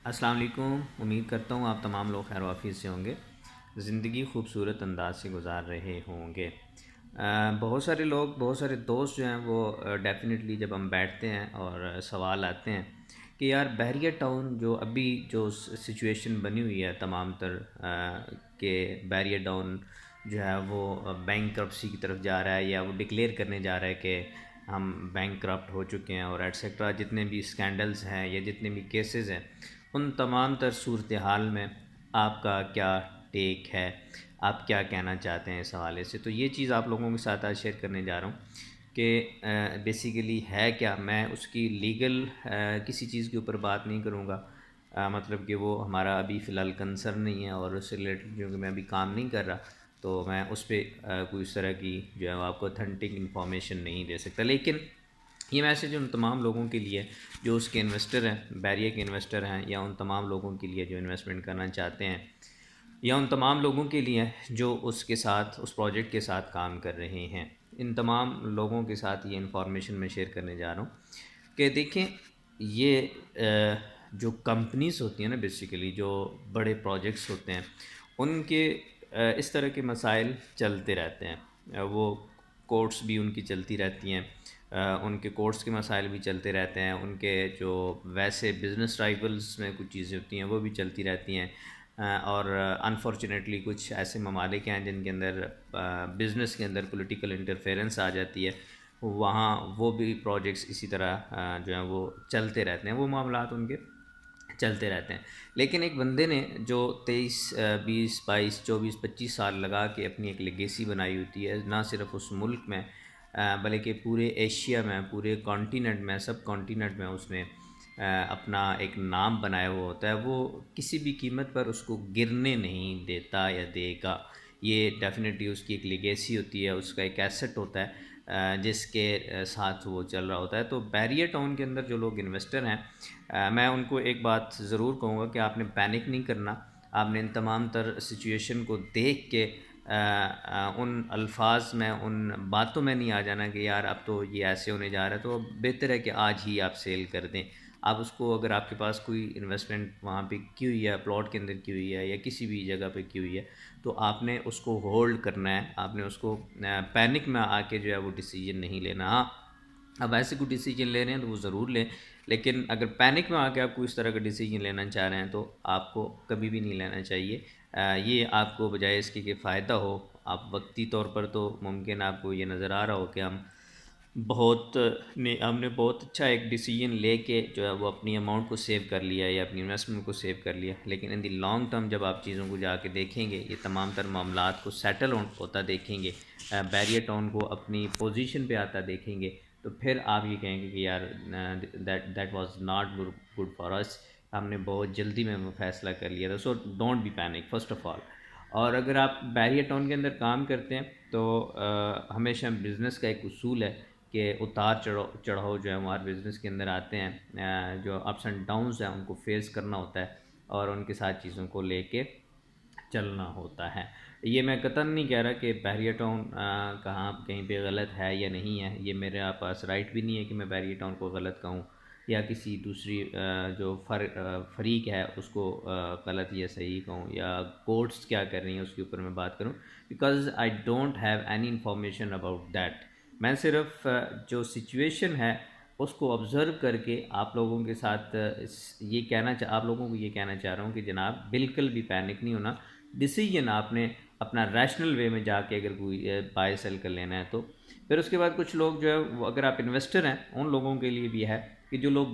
السلام علیکم، امید کرتا ہوں آپ تمام لوگ خیر و عافیت سے ہوں گے، زندگی خوبصورت انداز سے گزار رہے ہوں گے۔ بہت سارے لوگ، بہت سارے دوست جو ہیں وہ ڈیفینیٹلی جب ہم بیٹھتے ہیں اور سوال آتے ہیں کہ یار بحریہ ٹاؤن جو ابھی جو سچویشن بنی ہوئی ہے تمام تر، کہ بحریہ ٹاؤن جو ہے وہ بینک کرپسی کی طرف جا رہا ہے یا وہ ڈکلیئر کرنے جا رہا ہے کہ ہم بینک کرپٹ ہو چکے ہیں اور ایٹسیکٹرا، جتنے بھی اسکینڈلز ہیں یا جتنے بھی کیسز ہیں ان تمام تر صورتحال میں آپ کا کیا ٹیک ہے، آپ کیا کہنا چاہتے ہیں اس حوالے سے؟ تو یہ چیز آپ لوگوں کے ساتھ آج شیئر کرنے جا رہا ہوں کہ بیسیکلی ہے کیا۔ میں اس کی لیگل کسی چیز کے اوپر بات نہیں کروں گا، مطلب کہ وہ ہمارا ابھی فی الحال کنسرن نہیں ہے اور اس سے ریلیٹڈ کیونکہ میں ابھی کام نہیں کر رہا، تو میں اس پہ کوئی اس طرح کی جو ہے وہ آپ کو اتھینٹک انفارمیشن نہیں دے سکتا۔ لیکن یہ میسیج ان تمام لوگوں کے لیے جو اس کے انویسٹر ہیں، بحریہ کے انویسٹر ہیں، یا ان تمام لوگوں کے لیے جو انویسٹمنٹ کرنا چاہتے ہیں، یا ان تمام لوگوں کے لیے جو اس کے ساتھ، اس پروجیکٹ کے ساتھ کام کر رہے ہیں، ان تمام لوگوں کے ساتھ یہ انفارمیشن میں شیئر کرنے جا رہا ہوں کہ دیکھیں یہ جو کمپنیز ہوتی ہیں نا، بیسیکلی جو بڑے پروجیکٹس ہوتے ہیں ان کے اس طرح کے مسائل چلتے رہتے ہیں، وہ کورٹس بھی ان کی چلتی رہتی ہیں، ان کے کورٹس کے مسائل بھی چلتے رہتے ہیں، ان کے جو ویسے بزنس رائولز میں کچھ چیزیں ہوتی ہیں وہ بھی چلتی رہتی ہیں، اور انفارچونیٹلی کچھ ایسے ممالک ہیں جن کے اندر بزنس کے اندر پولیٹیکل انٹرفیرنس آ جاتی ہے، وہاں وہ بھی پروجیکٹس اسی طرح جو ہیں وہ چلتے رہتے ہیں، وہ معاملات ان کے چلتے رہتے ہیں۔ لیکن ایک بندے نے جو 23 20 22 24 25 سال لگا کے اپنی ایک لیگیسی بنائی ہوتی ہے، نہ صرف اس ملک میں بلکہ پورے ایشیا میں، پورے کانٹیننٹ میں، سب کانٹیننٹ میں اس نے اپنا ایک نام بنایا ہوا ہوتا ہے، وہ کسی بھی قیمت پر اس کو گرنے نہیں دیتا یا دے گا۔ یہ ڈیفینیٹلی اس کی ایک لیگیسی ہوتی ہے، اس کا ایک ایسٹ ہوتا ہے جس کے ساتھ وہ چل رہا ہوتا ہے۔ تو بحریہ ٹاؤن کے اندر جو لوگ انویسٹر ہیں، میں ان کو ایک بات ضرور کہوں گا کہ آپ نے پینک نہیں کرنا، آپ نے ان تمام تر سچویشن کو دیکھ کے ان الفاظ میں، ان باتوں میں نہیں آ جانا کہ یار اب تو یہ ایسے ہونے جا رہا ہے، تو بہتر ہے کہ آج ہی آپ سیل کر دیں۔ آپ اس کو، اگر آپ کے پاس کوئی انویسٹمنٹ وہاں پہ کی ہوئی ہے، پلاٹ کے اندر کی ہوئی ہے یا کسی بھی جگہ پہ کی ہوئی ہے، تو آپ نے اس کو ہولڈ کرنا ہے، آپ نے اس کو پینک میں آ کے جو ہے وہ ڈیسیجن نہیں لینا۔ ہاں، اب ایسے کوئی ڈیسیجن لے رہے ہیں تو وہ ضرور لیں، لیکن اگر پینک میں آ کے آپ کو اس طرح کا ڈیسیجن لینا چاہ رہے ہیں تو آپ کو کبھی بھی نہیں لینا چاہیے۔ یہ آپ کو بجائے اس کے کہ فائدہ ہو، آپ وقتی طور پر تو ممکن آپ کو یہ نظر آ رہا ہو کہ ہم نے بہت اچھا ایک ڈیسیجن لے کے جو ہے وہ اپنی اماؤنٹ کو سیو کر لیا یا اپنی انویسٹمنٹ کو سیو کر لیا، لیکن ان دی لانگ ٹرم جب آپ چیزوں کو جا کے دیکھیں گے، یہ تمام تر معاملات کو سیٹل ہوتا دیکھیں گے، بحریہ ٹاؤن کو اپنی پوزیشن پہ آتا دیکھیں گے، تو پھر آپ یہ کہیں گے کہ یار that was not good for us, ہم نے بہت جلدی میں وہ فیصلہ کر لیا تھا۔ So don't be panic first of all. اور اگر آپ بحریہ ٹاؤن کے اندر کام کرتے ہیں تو ہمیشہ بزنس کا ایک اصول ہے کہ اتار چڑھاؤ جو ہے ہمارے بزنس کے اندر آتے ہیں، جو اپس اینڈ ڈاؤنز ہیں ان کو فیس کرنا ہوتا ہے اور ان کے ساتھ چیزوں کو لے کے چلنا ہوتا ہے۔ یہ میں قطعاً نہیں کہہ رہا کہ بحریہ ٹاؤن کہاں کہیں پہ غلط ہے یا نہیں ہے، یہ میرے پاس رائٹ بھی نہیں ہے کہ میں بحریہ ٹاؤن کو غلط کہوں یا کسی دوسری جو فریق ہے اس کو غلط یا صحیح کہوں، یا کورٹس کیا کر رہی ہیں اس کے اوپر میں بات کروں، because I don't have any information about that. میں صرف جو سچویشن ہے اس کو آبزرو کر کے آپ لوگوں کے ساتھ آپ لوگوں کو یہ کہنا چاہ رہا ہوں کہ جناب بالکل بھی پینک نہیں ہونا، ڈیسیجن آپ نے اپنا ریشنل وے میں جا کے اگر کوئی بائی سیل کر لینا ہے تو۔ پھر اس کے بعد کچھ لوگ جو ہے وہ، اگر آپ انویسٹر ہیں، ان لوگوں کے لیے بھی ہے کہ جو لوگ